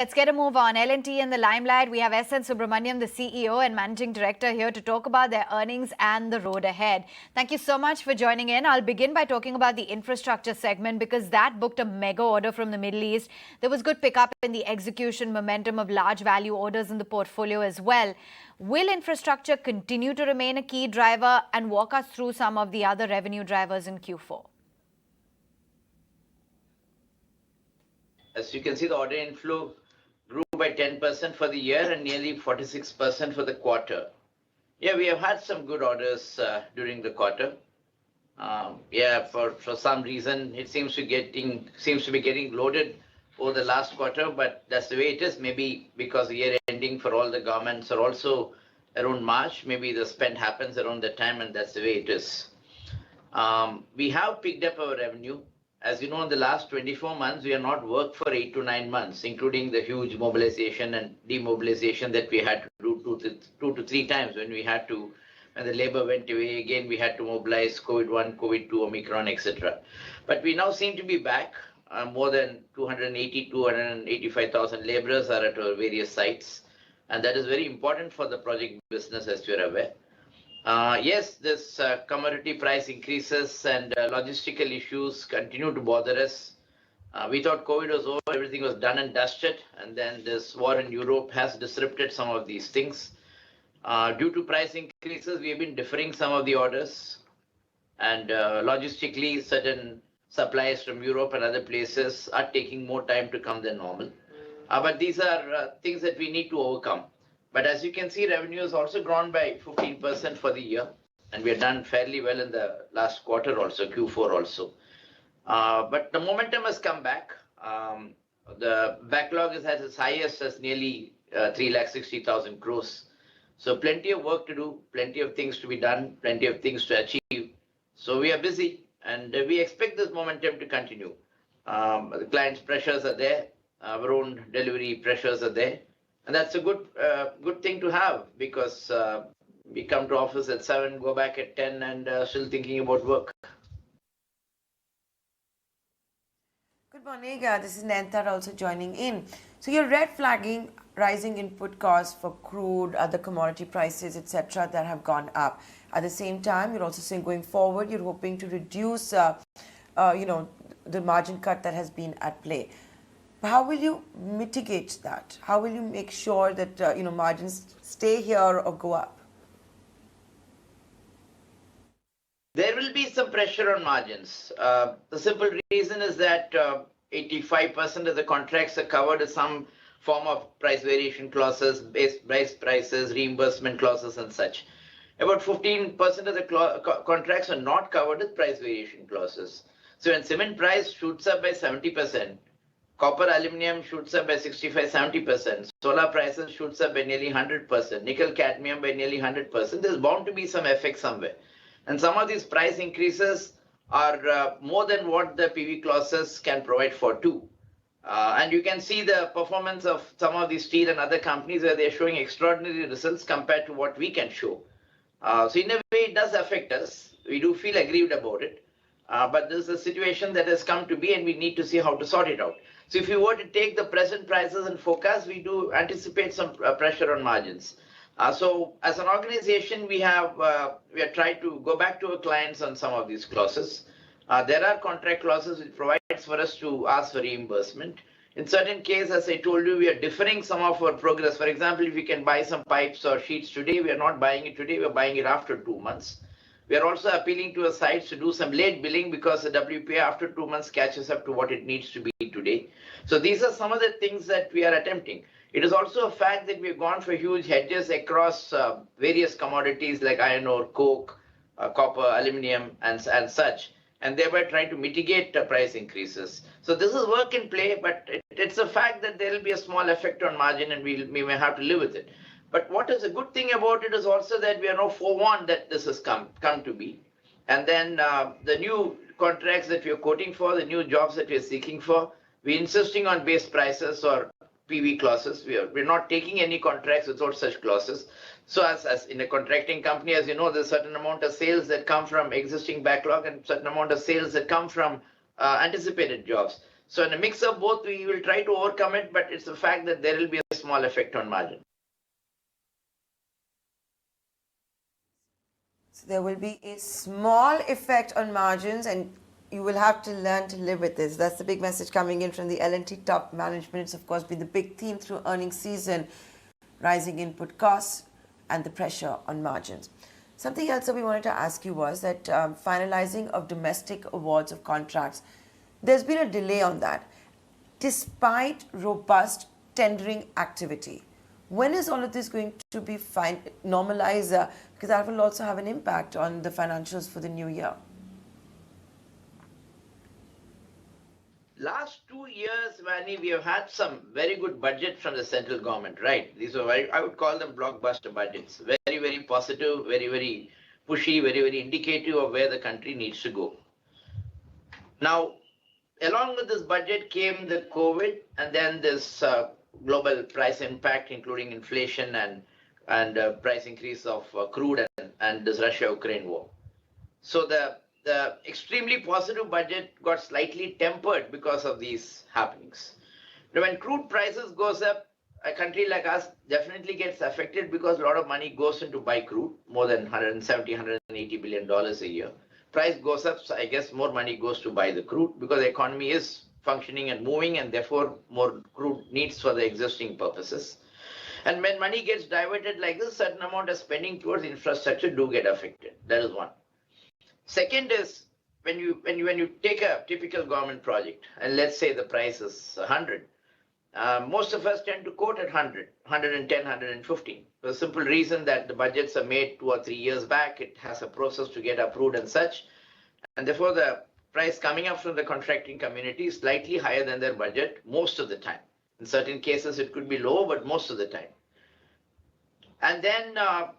Let's get a move on. L&T in the limelight. We have Larsen Toubro, the CEO and Managing Director, here to talk about their earnings and the road ahead. Thank you so much for joining in. I'll begin by talking about the infrastructure segment because that booked a mega order from the Middle East. There was good pickup in the execution momentum of large value orders in the portfolio as well. Will infrastructure continue to remain a key driver, and walk us through some of the other revenue drivers in Q4? As you can see, the order inflow grew by 10% for the year and nearly 46% for the quarter. Yeah, we have had some good orders during the quarter. For some reason, it seems to be getting loaded over the last quarter, but that's the way it is. Maybe because the year ending for all the governments are also around March. Maybe the spend happens around that time, and that's the way it is. We have picked up our revenue. As you know, in the last 24 months, we have not worked for 8 to 9 months, including the huge mobilization and demobilization that we had to do two to three times when the labor went away. Again, we had to mobilize COVID-1, COVID-2, Omicron, etc. But we now seem to be back. More than 285,000 laborers are at our various sites. And that is very important for the project business, as you're aware. Yes, this commodity price increases and logistical issues continue to bother us. We thought COVID was over, everything was done and dusted, and then this war in Europe has disrupted some of these things. Due to price increases, we have been deferring some of the orders, and logistically, certain supplies from Europe and other places are taking more time to come than normal. But these are things that we need to overcome. But as you can see, revenue has also grown by 15% for the year, and we have done fairly well in the last quarter also, Q4 also. But the momentum has come back. The backlog is at its highest as nearly 360,000 crores. So plenty of work to do, plenty of things to be done, plenty of things to achieve. So we are busy, and we expect this momentum to continue. The client's pressures are there, our own delivery pressures are there. And that's a good thing to have, because we come to office at 7, go back at 10, and still thinking about work. Good morning. This is Nentar also joining in. So you're red flagging rising input costs for crude, other commodity prices, etc., that have gone up. At the same time, you're also saying going forward, you're hoping to reduce, the margin cut that has been at play. How will you mitigate that? How will you make sure that margins stay here or go up? There will be some pressure on margins. The simple reason is that 85% of the contracts are covered with some form of price variation clauses, base prices, reimbursement clauses, and such. About 15% of the contracts are not covered with price variation clauses. So when cement price shoots up by 70%, copper, aluminum shoots up by 65-70%. Solar prices shoots up by nearly 100%. Nickel, cadmium by nearly 100%. There's bound to be some effect somewhere. And some of these price increases are more than what the PV clauses can provide for too. And you can see the performance of some of these steel and other companies where they're showing extraordinary results compared to what we can show. So in a way, it does affect us. We do feel aggrieved about it. But this is a situation that has come to be, and we need to see how to sort it out. So if you were to take the present prices and forecast, we do anticipate some pressure on margins. So as an organization, we are trying to go back to our clients on some of these clauses. There are contract clauses which provides for us to ask for reimbursement. In certain cases, as I told you, we are deferring some of our progress. For example, if we can buy some pipes or sheets today, we are not buying it today, we are buying it after 2 months. We are also appealing to our sites to do some late billing because the WPI after 2 months catches up to what it needs to be today. So these are some of the things that we are attempting. It is also a fact that we've gone for huge hedges across various commodities like iron ore, coke, copper, aluminum, and such, and thereby trying to mitigate price increases. So this is work in play, but it's a fact that there will be a small effect on margin, and we may have to live with it. But what is a good thing about it is also that we are now forewarned that this has come to be. And then the new contracts that we are quoting for, the new jobs that we are seeking for, we're insisting on base prices or PV clauses. We're not taking any contracts without such clauses. So as in a contracting company, as you know, there's a certain amount of sales that come from existing backlog and certain amount of sales that come from anticipated jobs. So in a mix of both, we will try to overcome it, but it's a fact that there will be a small effect on margin. So there will be a small effect on margins, and you will have to learn to live with this. That's the big message coming in from the L&T top management. It's of course been the big theme through earnings season, rising input costs and the pressure on margins. Something else that we wanted to ask you was that finalizing of domestic awards of contracts, there's been a delay on that, despite robust tendering activity. When is all of this going to be normalized? Because that will also have an impact on the financials for the new year. Last 2 years, Vani, we have had some very good budget from the central government, right? These are I would call them blockbuster budgets. Very, very positive, very, very pushy, very, very indicative of where the country needs to go. Now, along with this budget came the COVID and then this global price impact, including inflation and price increase of crude and this Russia-Ukraine war. So the extremely positive budget got slightly tempered because of these happenings. Now, when crude prices goes up, a country like us definitely gets affected because a lot of money goes into buy crude, more than 170, $180 billion a year. Price goes up, so I guess more money goes to buy the crude because the economy is functioning and moving, and therefore more crude needs for the existing purposes. And when money gets diverted like this, certain amount of spending towards infrastructure do get affected. That is one. Second is when you take a typical government project, and let's say the price is 100, most of us tend to quote at 100, 110, 115. For the simple reason that the budgets are made 2 or 3 years back, it has a process to get approved and such, and therefore the price coming up from the contracting community is slightly higher than their budget most of the time. In certain cases, it could be low, but most of the time. And then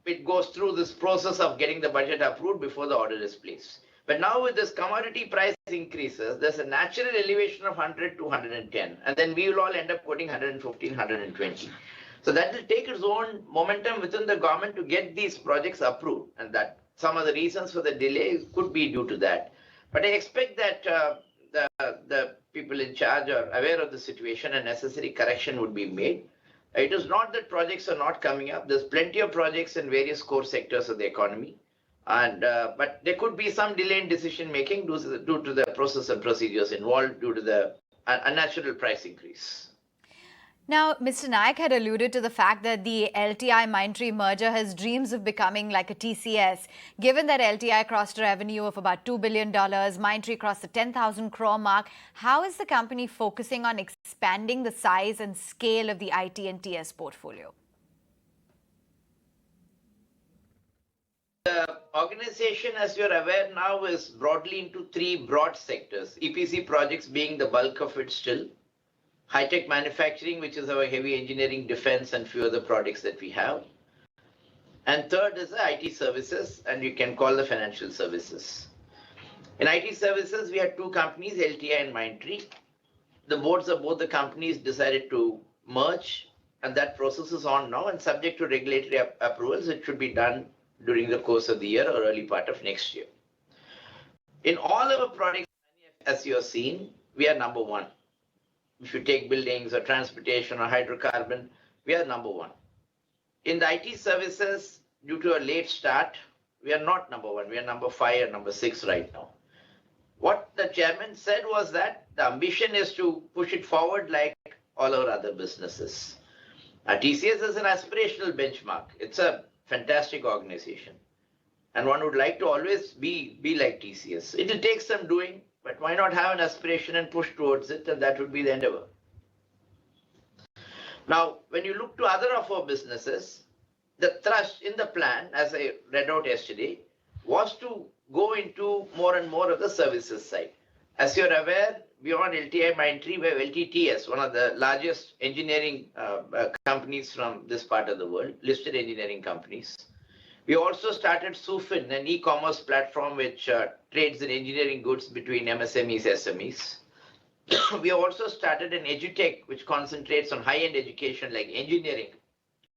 it goes through this process of getting the budget approved before the order is placed. But now with this commodity price increases, there's a natural elevation of 100 to 110. And then we will all end up quoting 115, 120. So that will take its own momentum within the government to get these projects approved. And that some of the reasons for the delay could be due to that. But I expect that the people in charge are aware of the situation and necessary correction would be made. It is not that projects are not coming up. There's plenty of projects in various core sectors of the economy. And but there could be some delay in decision making due to the process and procedures involved due to the unnatural price increase. Now, Mr. Naik had alluded to the fact that the LTI-Mindtree merger has dreams of becoming like a TCS. Given that LTI crossed a revenue of about $2 billion, Mindtree crossed the 10,000 crore mark, how is the company focusing on expanding the size and scale of the IT and TS portfolio? The organization, as you're aware now, is broadly into 3 broad sectors. EPC projects being the bulk of it still. High-tech manufacturing, which is our heavy engineering, defense, and few other products that we have. And third is the IT services, and you can call the financial services. In IT services, we had 2 companies, LTI and Mindtree. The boards of both the companies decided to merge, and that process is on now, and subject to regulatory approvals, it should be done during the course of the year or early part of next year. In all our products, as you have seen, we are number 1. If you take buildings or transportation or hydrocarbon, we are number 1. In the IT services, due to a late start, we are not number 1. We are number 5 or number 6 right now. What the chairman said was that the ambition is to push it forward like all our other businesses. TCS is an aspirational benchmark. It's a fantastic organization. And one would like to always be like TCS. It will take some doing, but why not have an aspiration and push towards it, and that would be the endeavor. Now, when you look to other of our businesses, the thrust in the plan, as I read out yesterday, was to go into more and more of the services side. As you're aware, beyond LTI-Mindtree, we have LTTS, one of the largest engineering companies from this part of the world, listed engineering companies. We also started Sufin, an e-commerce platform which trades in engineering goods between MSMEs, SMEs. We have also started an edutech, which concentrates on high-end education like engineering,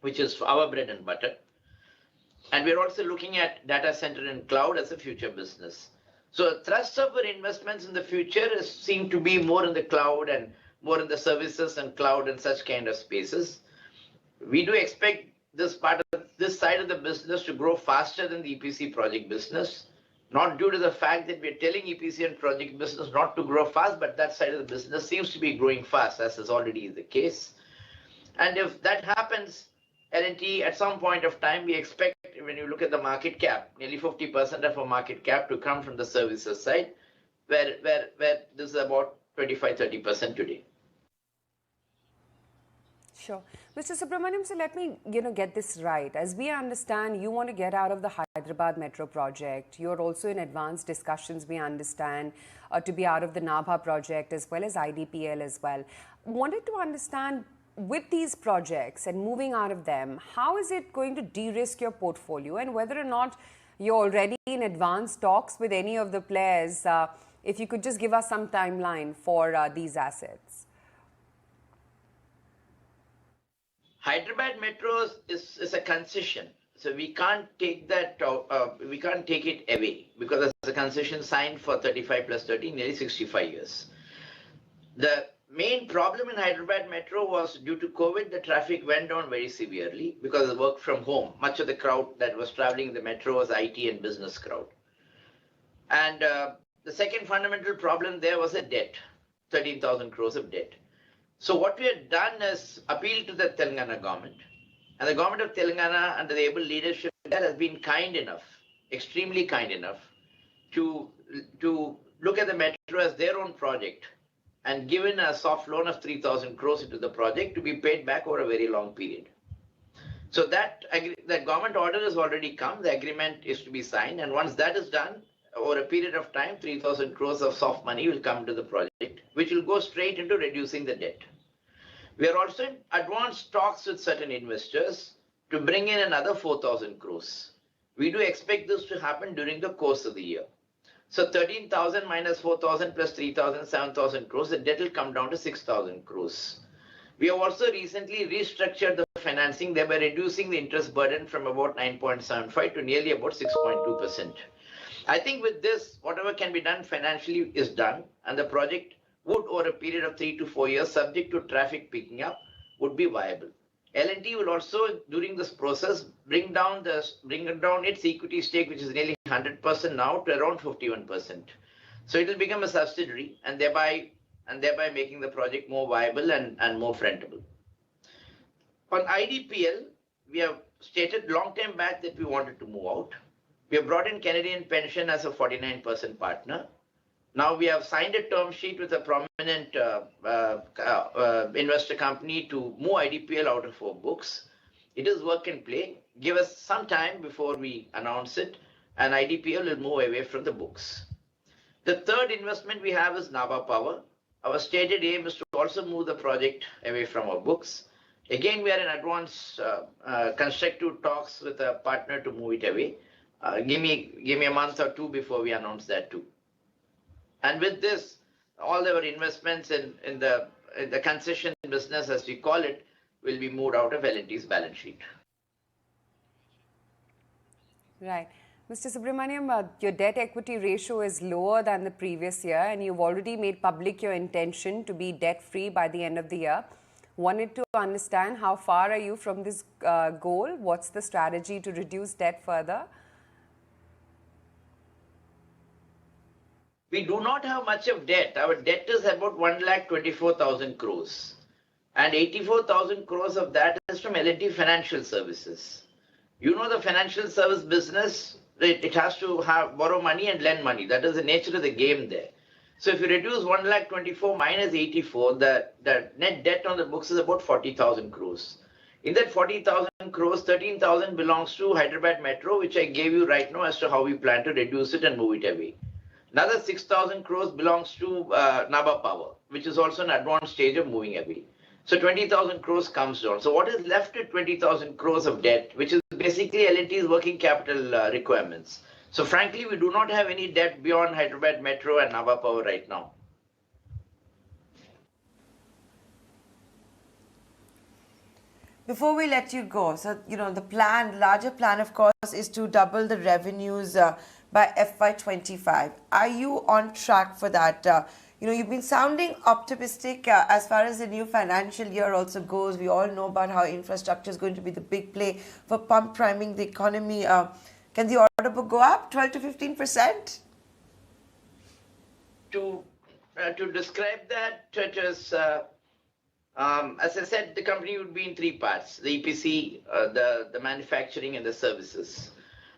which is our bread and butter. And we're also looking at data center and cloud as a future business. So thrust of our investments in the future seem to be more in the cloud and more in the services and cloud and such kind of spaces. We do expect this side of the business to grow faster than the EPC project business, not due to the fact that we're telling EPC and project business not to grow fast, but that side of the business seems to be growing fast, as is already the case. And if that happens, L&T at some point of time, we expect, when you look at the market cap, nearly 50% of our market cap to come from the services side, where this is about 25-30% today. Sure. Mr. Subrahmanyan, so let me, get this right. As we understand, you want to get out of the Hyderabad Metro project. You're also in advanced discussions, we understand, to be out of the Nabha project as well as IDPL as well. Wanted to understand, with these projects and moving out of them, how is it going to de-risk your portfolio, and whether or not you're already in advanced talks with any of the players? If you could just give us some timeline for these assets. Hyderabad Metro is a concession, so we can't take that. We can't take it away because it's a concession signed for 35 plus 30, nearly 65 years. The main problem in Hyderabad Metro was due to COVID. The traffic went down very severely because of work from home. Much of the crowd that was traveling in the metro was IT and business crowd. And the second fundamental problem there was a debt, 13,000 crores of debt. So what we had done is appeal to the Telangana government. And the government of Telangana, under the able leadership there, has been kind enough, extremely kind enough, to look at the metro as their own project and given a soft loan of 3,000 crores into the project to be paid back over a very long period. So that government order has already come. The agreement is to be signed. And once that is done, over a period of time, 3,000 crores of soft money will come to the project, which will go straight into reducing the debt. We are also in advanced talks with certain investors to bring in another 4,000 crores. We do expect this to happen during the course of the year. So 13,000 minus 4,000 plus 3,000, 7,000 crores, the debt will come down to 6,000 crores. We have also recently restructured the financing, thereby reducing the interest burden from about 9.75 to nearly about 6.2%. I think with this, whatever can be done financially is done, and the project would, over a period of 3 to 4 years, subject to traffic picking up, would be viable. L&T will also, during this process, bring down its equity stake, which is nearly 100% now, to around 51%. So it will become a subsidiary, and thereby making the project more viable and more rentable. On IDPL, we have stated long time back that we wanted to move out. We have brought in Canadian Pension as a 49% partner. Now we have signed a term sheet with a prominent investor company to move IDPL out of our books. It is work in play. Give us some time before we announce it, and IDPL will move away from the books. The third investment we have is Nabha Power. Our stated aim is to also move the project away from our books. Again, we are in advanced constructive talks with a partner to move it away. Give me a month or two before we announce that too. And with this, all our investments in the concession business, as we call it, will be moved out of L&T's balance sheet. Right. Mr. Subrahmanyan, your debt equity ratio is lower than the previous year, and you've already made public your intention to be debt free by the end of the year. Wanted to understand, how far are you from this goal? What's the strategy to reduce debt further? We do not have much of debt. Our debt is about 1,24,000 crores. And 84,000 crores of that is from L&T Financial Services. You know, the financial service business, it has to borrow money and lend money. That is the nature of the game there. So if you reduce 1,24,000 minus 84, the net debt on the books is about 40,000 crores. In that 40,000 crores, 13,000 belongs to Hyderabad Metro, which I gave you right now as to how we plan to reduce it and move it away. Another 6,000 crores belongs to Nabha Power, which is also an advanced stage of moving away. So 20,000 crores comes down. So what is left at 20,000 crores of debt, which is basically L&T's working capital requirements. So frankly, we do not have any debt beyond Hyderabad Metro and Nabha Power right now. Before we let you go, so the larger plan, of course, is to double the revenues by FY25. Are you on track for that? You've been sounding optimistic as far as the new financial year also goes. We all know about how infrastructure is going to be the big play for pump priming the economy. Can the order book go up 12 to 15%? To describe that, it is, as I said, the company would be in three parts: the EPC, the manufacturing, and the services.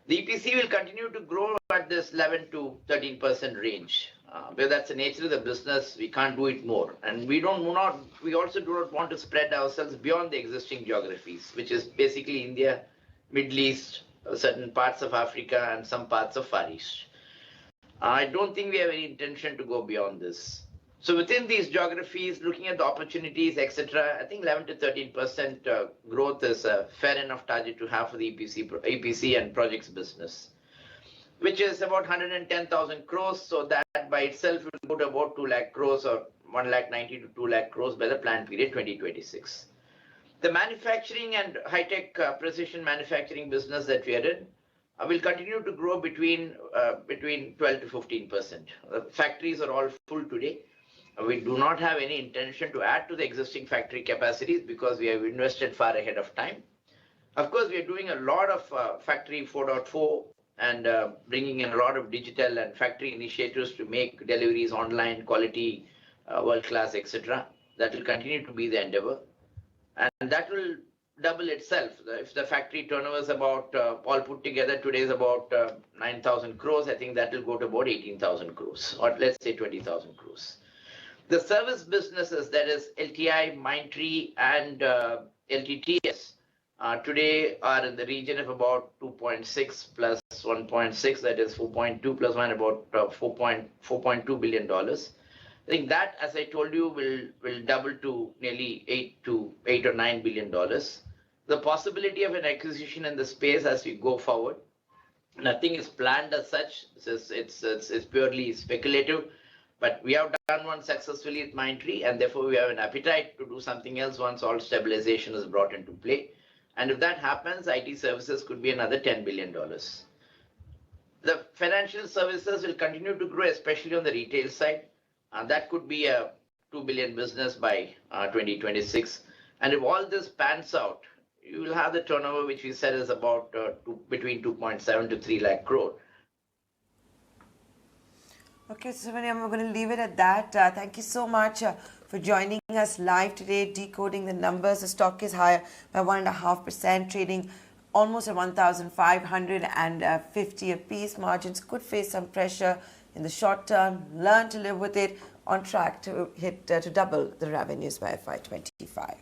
The EPC will continue to grow at this 11 to 13% range. Because that's the nature of the business, we can't do it more, and we also do not want to spread ourselves beyond the existing geographies, which is basically India, Middle East, certain parts of Africa, and some parts of Far East. I don't think we have any intention to go beyond this. So within these geographies, looking at the opportunities, etc., I think 11 to 13% growth is a fair enough target to have for the EPC and projects business, which is about 110,000 crores. So that by itself will go to about 2 lakh crores or 1,90,000 to 2 lakh crores by the planned period 2026. The manufacturing and high-tech precision manufacturing business that we are in will continue to grow between 12 to 15%. The factories are all full today. We do not have any intention to add to the existing factory capacities because we have invested far ahead of time. Of course, we are doing a lot of Factory 4.4 and bringing in a lot of digital and factory initiatives to make deliveries online, quality, world-class, etc. That will continue to be the endeavor. And that will double itself. If the factory turnover is about, all put together today is about 9,000 crores, I think that will go to about 18,000 crores, or let's say 20,000 crores. The service businesses, that is LTI, Mindtree, and LTTS, today are in the region of about 2.6 plus 1.6, that is 4.2 plus 1, about $4.2 billion. I think that, as I told you, will double to nearly $8 or $9 billion. The possibility of an acquisition in the space as we go forward, nothing is planned as such. It's purely speculative. But we have done one successfully with Mindtree, and therefore we have an appetite to do something else once all stabilization is brought into play. And if that happens, IT services could be another $10 billion. The financial services will continue to grow, especially on the retail side. That could be a $2 billion business by 2026. And if all this pans out, you will have the turnover, which we said is about between 2.7 to 3 lakh crore. Okay, Subrahmanyan, we're going to leave it at that. Thank you so much for joining us live today, decoding the numbers. The stock is higher by 1.5%, trading almost at 1,550 apiece. Margins could face some pressure in the short term. Learn to live with it. On track to hit to double the revenues by FY25.